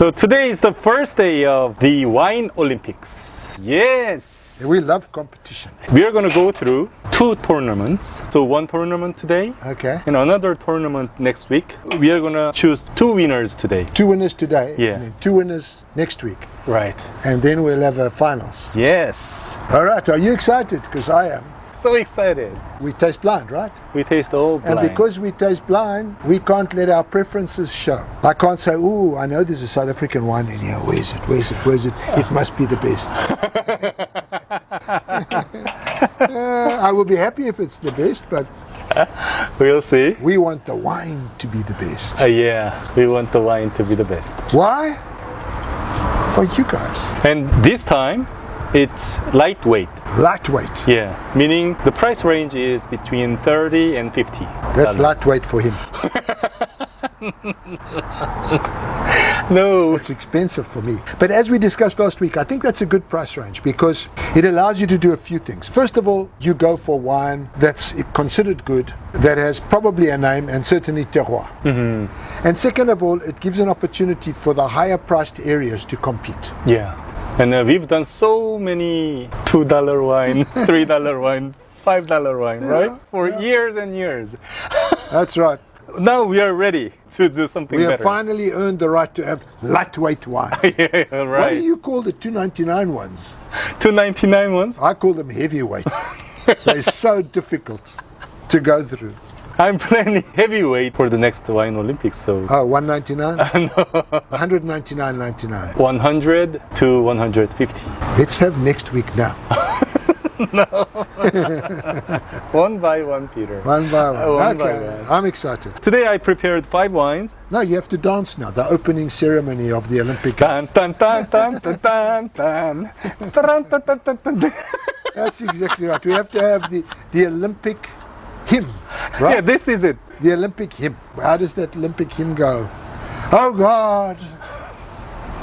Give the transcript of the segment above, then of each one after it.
So today is the first day of the Wine Olympics. Yes! We love competition. We are going to go through 2 tournaments. So one tournament today, Okay. and another tournament next week. We are going to choose 2 winners today. 2 winners today, Yeah. and then 2 winners next week. Right. And then we'll have finals. Yes. All right, are you excited? Because I am. So excited. We taste blind, right? We taste all blind. And because we taste blind, we can't let our preferences show. I can't say, ooh, I know there's a South African wine in here. Where is it? Where is it? Where is it? It must be the best. I will be happy if it's the best, but We'll see. we want the wine to be the best. Yeah, we want the wine to be the best. Why? For you guys. And this time, it's lightweight. Lightweight. Yeah, meaning the price range is between 30 and 50. That's lightweight for him. No. It's expensive for me. But as we discussed last week, I think that's a good price range because it allows you to do a few things. First of all, you go for wine that's considered good, that has probably a name and certainly terroir. Mm-hmm. And second of all, it gives an opportunity for the higher priced areas to compete. Yeah. And we've done so many $2 wine, $3 wine, $5 wine, right? For years and years. That's right. Now we are ready to do something We better. have finally earned the right to have lightweight wines. Yeah, right. What do you call the $2.99 ones? $2.99 ones? I call them heavyweight. They're so difficult to go through. I'm planning heavyweight for the next Wine Olympics, so Oh, $1.99? no. $199.99. 100 to 150. Let's have next week now. One by one, Peter. One by one. One by Okay, one. I'm excited. Today I prepared 5 wines. No, you have to dance now. The opening ceremony of the Olympic Tan, Games. tan, tan, tan, tan, tan, tan. Taran, tan, tan, tan, tan. That's exactly right. We have to have the Olympic hymn, right? Yeah, this is it. The Olympic hymn. How does that Olympic hymn go? Oh God,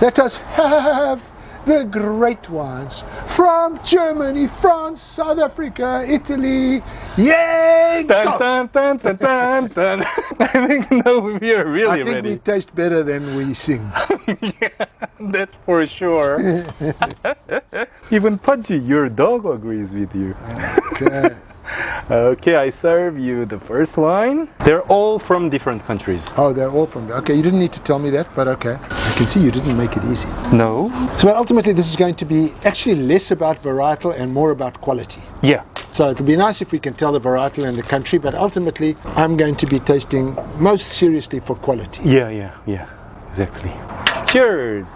let us have the great wines from Germany, France, South Africa, Italy. Yay! Tan, Go! tan, tan, tan, tan, tan. I think no, we are really I think ready. we taste better than we sing. Yeah, that's for sure. Even Pudgy, your dog agrees with you. Okay. Okay, I serve you the first wine. They're all from different countries. Oh, they're all from. Okay, you didn't need to tell me that, but okay. I can see you didn't make it easy. No? So, but ultimately, this is going to be actually less about varietal and more about quality. Yeah. So it'll be nice if we can tell the varietal and the country, but ultimately, I'm going to be tasting most seriously for quality. Yeah, exactly. Cheers!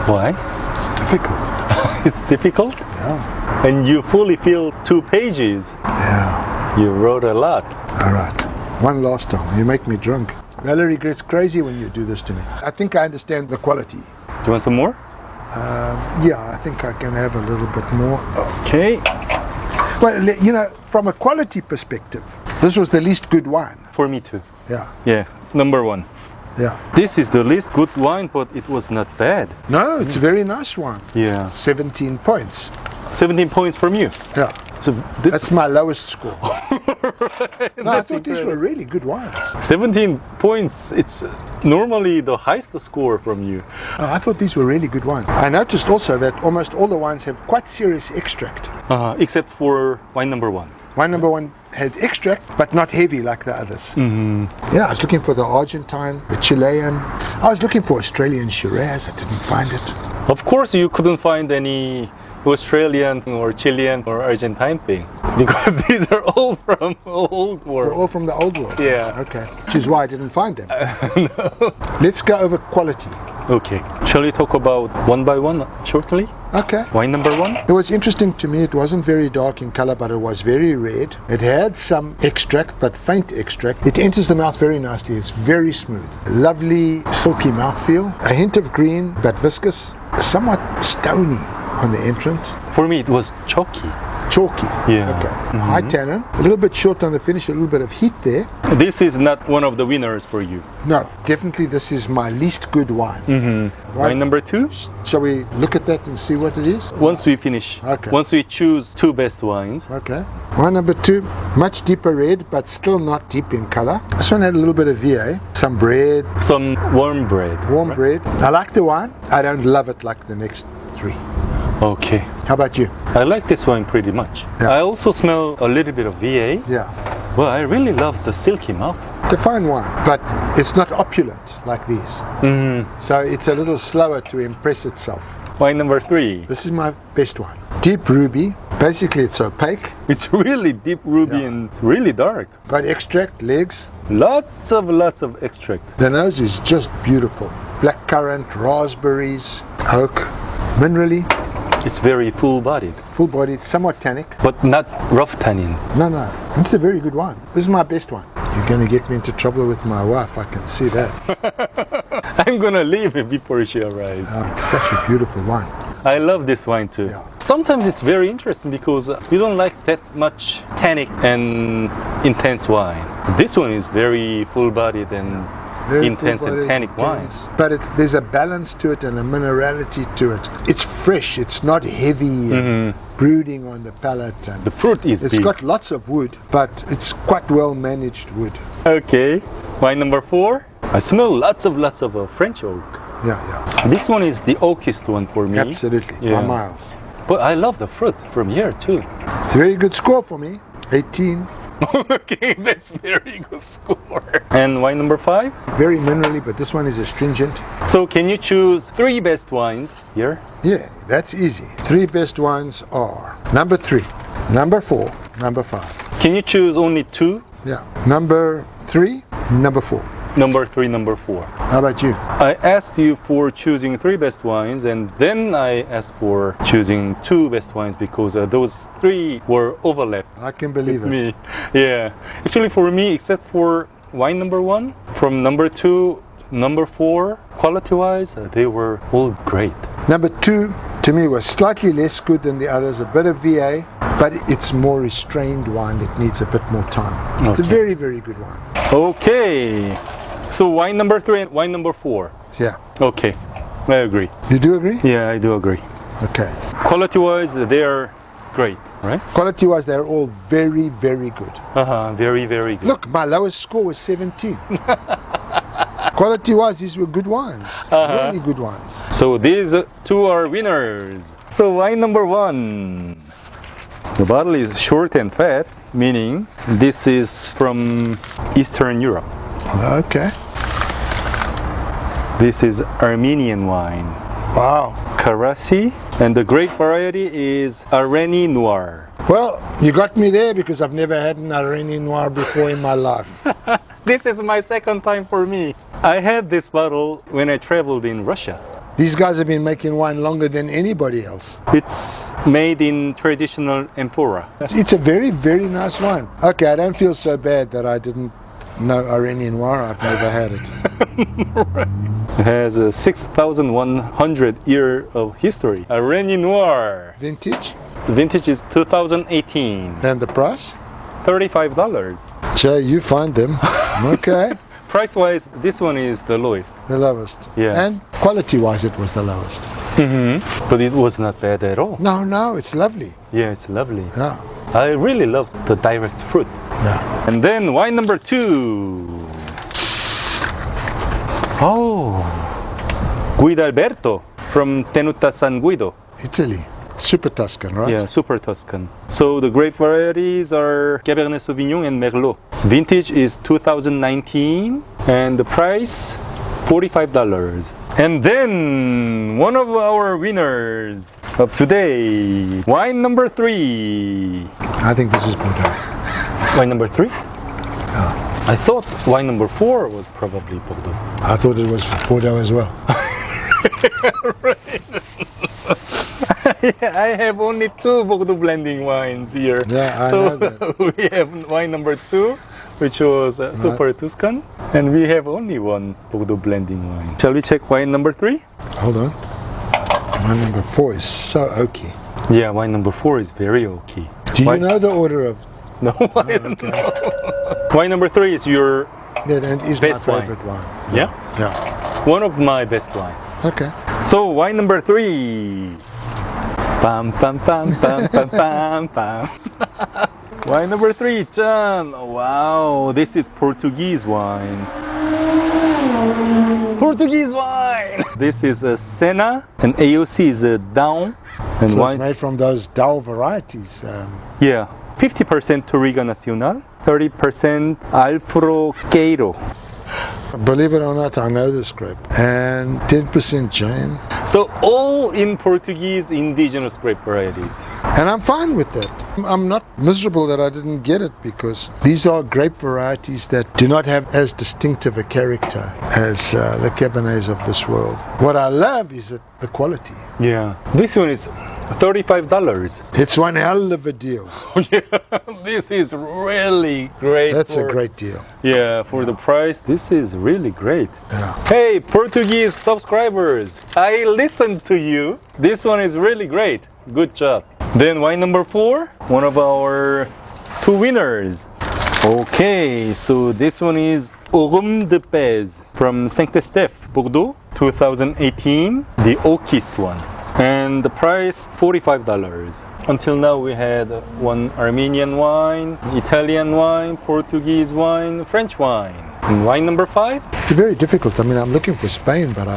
Why? It's difficult. It's difficult? Yeah. And you fully fill 2 pages. Yeah. You wrote a lot. All right. One last time. You make me drunk. Valerie gets crazy when you do this to me. I think I understand the quality. Do you want some more? Yeah, I think I can have a little bit more. Okay. Well, you know, from a quality perspective, this was the least good wine. For me too. Yeah. Yeah, number 1. Yeah. This is the least good wine, but it was not bad. No, it's a very nice wine. Yeah. 17 points. 17 points from you. Yeah. So this That's my lowest score. No, I That's thought these were really good wines. 17 points, it's normally the highest score from you. No, I thought these were really good wines. I noticed also that almost all the wines have quite serious extract. Except for wine number 1. Wine number 1 has extract, but not heavy like the others. Mm-hmm. Yeah, I was looking for the Argentine, the Chilean. I was looking for Australian Shiraz. I didn't find it. Of course, you couldn't find any Australian or Chilean or Argentine thing because these are all from old They're world. all from the old world. Yeah. Okay. Which is why I didn't find them. No. Let's go over quality. Okay. Shall we talk about one by one shortly? Okay. Wine number 1? It was interesting to me. It wasn't very dark in color, but it was very red. It had some extract, but faint extract. It enters the mouth very nicely. It's very smooth. Lovely silky mouthfeel. A hint of green, but viscous. Somewhat stony on the entrance. For me, it was chalky. chalky. Yeah. Okay. High tannin, a little bit short on the finish, a little bit of heat there. This is not one of the winners for you. No, definitely this is my least good wine. Mm-hmm. Wine number 2? Shall we look at that and see what it is? Once we finish, Okay. once we choose 2 best wines. Okay. Wine number 2, much deeper red, but still not deep in color. This one had a little bit of VA, some bread, Some warm bread. warm bread. I like the wine. I don't love it like the next 3. Okay. How about you? I like this wine pretty much. Yeah. I also smell a little bit of VA. Yeah. Well, I really love the silky mouth. It's a fine wine, but it's not opulent like these. So it's a little slower to impress itself. Wine number 3. This is my best one. Deep ruby. Basically, it's opaque. It's really deep ruby and it's really dark. Got extract, legs. Lots of extract. The nose is just beautiful. Black currant, raspberries, oak, minerally, It's very full-bodied, full-bodied, somewhat tannic. but not rough tannin. No, it's a very good wine. This is my best one. You're going to get me into trouble with my wife, I can see that. I'm gonna leave it before she arrives. It's such a beautiful wine. I love this wine too. Yeah. Sometimes it's very interesting because you don't like that much tannic and intense wine. This one is very full-bodied and Very intense and full-bodied, tannic wine. intense, but there's a balance to it and a minerality to it. It's fresh, it's not heavy and brooding on the palate. And The fruit is it's big. got lots of wood, but it's quite well managed wood. Okay, wine number 4. I smell lots of French oak. Yeah. This one is the oakiest one for me. Absolutely, Yeah. by miles. But I love the fruit from here too. It's a very good score for me. 18. Okay, that's very good score. And wine number 5. Very minerally, but this one is astringent. So can you choose 3 best wines here? Yeah, that's easy. 3 best wines are number 3, number 4, number 5. Can you choose only 2? Yeah, number 3, number 4. Number 3, number 4. How about you? I asked you for choosing 3 best wines, and then I asked for choosing 2 best wines because those 3 were overlapped I can believe with it. me. Yeah, actually for me, except for wine number 1, from number 2, number 4, quality-wise, they were all great. Number 2 to me was slightly less good than the others, a bit of VA, but it's more restrained wine that needs a bit more time. It's a Okay. very, very good wine. Okay, so wine number 3 and wine number 4. Yeah. Okay, I agree. You do agree? Yeah, I do agree. Okay. Quality-wise, they are great, right? Quality-wise, they're all very, very good. Very, very good. Look, my lowest score was 17. Quality-wise, these were good wines. Really good wines. So these 2 are winners. So wine number 1. The bottle is short and fat, meaning this is from Eastern Europe. Okay. This is Armenian wine. Wow. Karasi, and the grape variety is Areni Noir. Well, you got me there because I've never had an Areni Noir before in my life. This is my second time for me. I had this bottle when I traveled in Russia. These guys have been making wine longer than anybody else. It's made in traditional amphora. It's a very, very nice wine. Okay, I don't feel so bad that I didn't know Areni Noir. I've never had it. It has a 6,100 year of history. Areni Noir. Vintage? The vintage is 2018. And the price? $35. Jay, you find them. Okay. Price-wise, this one is the lowest. The lowest. Yeah. And quality-wise, it was the lowest. But it was not bad at all. No, it's lovely. Yeah, it's lovely. Yeah. I really love the direct fruit. Yeah. And then wine number 2. Oh, Guidalberto from Tenuta San Guido. Italy. Supertuscan, right? Yeah, Super Tuscan. So the grape varieties are Cabernet Sauvignon and Merlot. Vintage is 2019 and the price $45. And then one of our winners of today, wine number 3. I think this is Bordeaux. Wine number 3? I thought wine number 4 was probably Bordeaux. I thought it was Bordeaux as well. Yeah, I have only 2 Bordeaux blending wines here. Yeah, I so know that. we have wine number 2, which was Super Tuscan, and we have only 1 Bordeaux blending wine. Shall we check wine number 3? Hold on. Wine number 4 is so oaky. Yeah, wine number 4 is very oaky. Do you know the order of? No, I don't know. Wine number 3 is your That is best my favorite wine. Yeah? Yeah. One of my best wine. Okay. So wine number 3. Pam pam pam pam pam pam pam. Wine number 3, John. Wow, this is Portuguese wine. Portuguese wine. This is a Senna, and AOC is a Dao, and So wine. it's made from those Dao varieties. Yeah, 50% Touriga Nacional, 30% Alfroqueiro. Believe it or not, I know this grape. And 10% Jane. So all in Portuguese indigenous grape varieties. And I'm fine with that. I'm not miserable that I didn't get it, because these are grape varieties that do not have as distinctive a character as the Cabernets of this world. What I love is the quality. Yeah, this one is $35. It's one hell of a deal. Yeah, this is really great. That's a great deal. Yeah, for the price, this is really great. Yeah. Hey, Portuguese subscribers, I listened to you. This one is really great. Good job. Then wine number 4, one of our 2 winners. Okay, so this one is Orme de Pez from Saint-Estephe, Bordeaux, 2018, the oakest one. And the price, $45. Until now we had one Armenian wine, Italian wine, Portuguese wine, French wine. And wine number 5? It's very difficult. I mean, I'm looking for Spain, but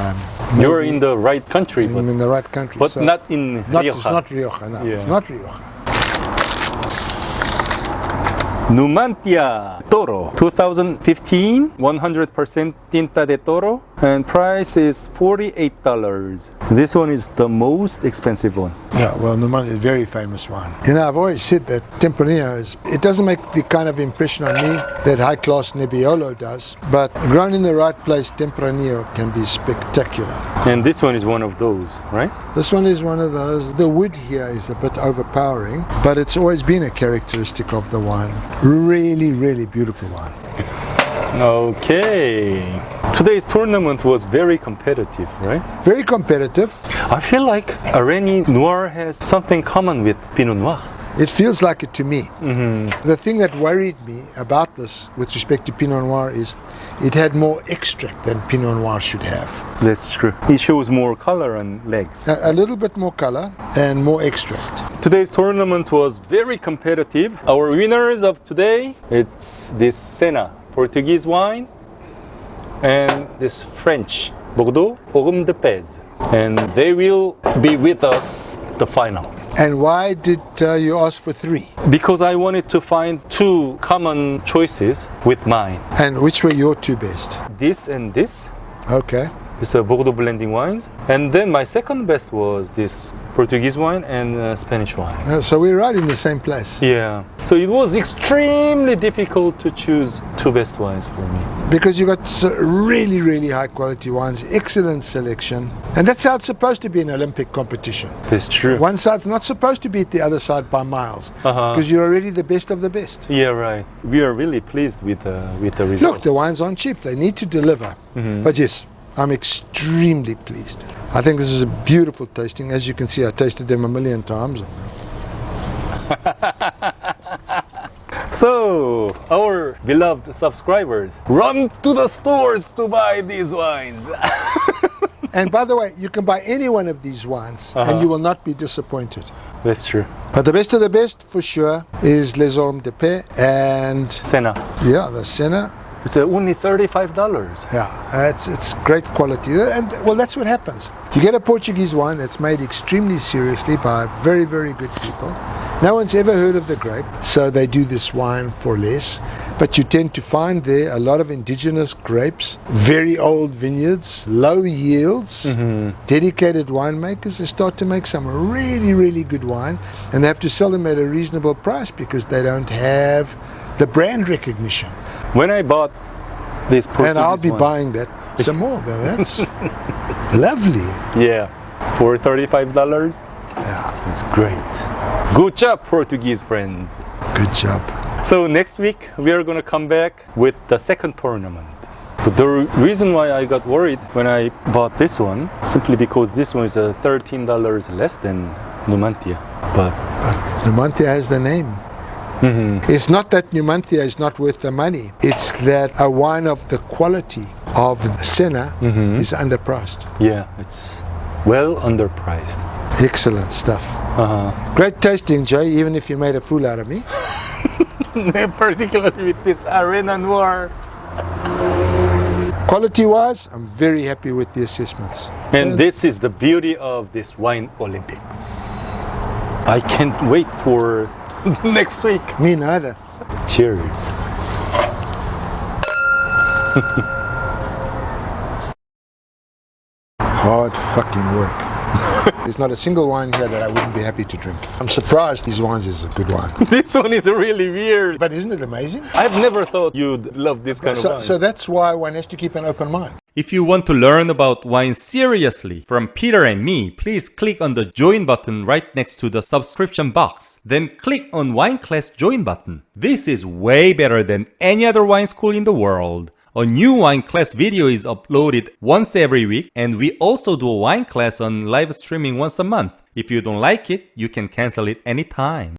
You're in the right country, I'm in the right country. but so not in Rioja. It's not Rioja, no. Yeah. It's not Rioja. Numanthia-Toro, 2015, 100% Tinta de Toro, and price is $48. This one is the most expensive one. Yeah, well, Numanthia is a very famous wine. You know, I've always said that Tempranillo it doesn't make the kind of impression on me that high-class Nebbiolo does, but grown in the right place, Tempranillo can be spectacular. And this one is one of those, right? This one is one of those. The wood here is a bit overpowering, but it's always been a characteristic of the wine. Really, really beautiful wine. Okay. Today's tournament was very competitive, right? Very competitive. I feel like Areni Noir has something common with Pinot Noir. It feels like it to me. The thing that worried me about this with respect to Pinot Noir is it had more extract than Pinot Noir should have. That's true. It shows more color on legs. A little bit more color and more extract. Today's tournament was very competitive. Our winners of today, it's this Senna Portuguese wine and this French Bordeaux Orme de Pez. And they will be with us the final. And why did you ask for 3? Because I wanted to find 2 common choices with mine. And which were your 2 best? This and this. Okay. It's a Bordeaux blending wines. And then my second best was this Portuguese wine and Spanish wine. So we're right in the same place. Yeah. So it was extremely difficult to choose 2 best wines for me. Because you got really, really high quality wines, excellent selection. And that's how it's supposed to be in Olympic competition. That's true. One side's not supposed to beat the other side by miles. Because you're already the best of the best. Yeah, right. We are really pleased with the result. Look, the wines aren't cheap. They need to deliver. But yes, I'm extremely pleased. I think this is a beautiful tasting. As you can see, I tasted them a million times. So, our beloved subscribers, run to the stores to buy these wines. And by the way, you can buy any one of these wines and you will not be disappointed. That's true. But the best of the best, for sure, is Les Ormes de Pez and Senna. yeah, the Senna. It's only $35. Yeah, it's great quality. And well, that's what happens. You get a Portuguese wine that's made extremely seriously by very, very good people. No one's ever heard of the grape, so they do this wine for less. But you tend to find there a lot of indigenous grapes, very old vineyards, low yields, dedicated winemakers. They start to make some really, really good wine, and they have to sell them at a reasonable price because they don't have the brand recognition. When I bought this Portuguese And I'll be wine, buying that some more, but that's lovely. yeah, for $35. Yeah, It's great. Good job, Portuguese friends. good job. So next week we are gonna come back with the second tournament. But the reason why I got worried when I bought this one, simply because this one is $13 less than Numantia. But Numanthia has the name. It's not that Numanthia is not worth the money. It's that a wine of the quality of Senna is underpriced. Yeah, it's well underpriced. Excellent stuff. Great tasting, Jay, even if you made a fool out of me. Particularly with this Areni Noir. Quality-wise, I'm very happy with the assessments. And this is the beauty of this wine Olympics. I can't wait for next week. Me neither. Cheers. Hard fucking work. There's not a single wine here that I wouldn't be happy to drink. I'm surprised these wines is a good wine. This one is really weird. But isn't it amazing? I've never thought you'd love this kind of wine. So that's why one has to keep an open mind. If you want to learn about wine seriously from Peter and me, please click on the join button right next to the subscription box. Then click on wine class join button. This is way better than any other wine school in the world. A new wine class video is uploaded once every week, and we also do a wine class on live streaming once a month. If you don't like it, you can cancel it anytime.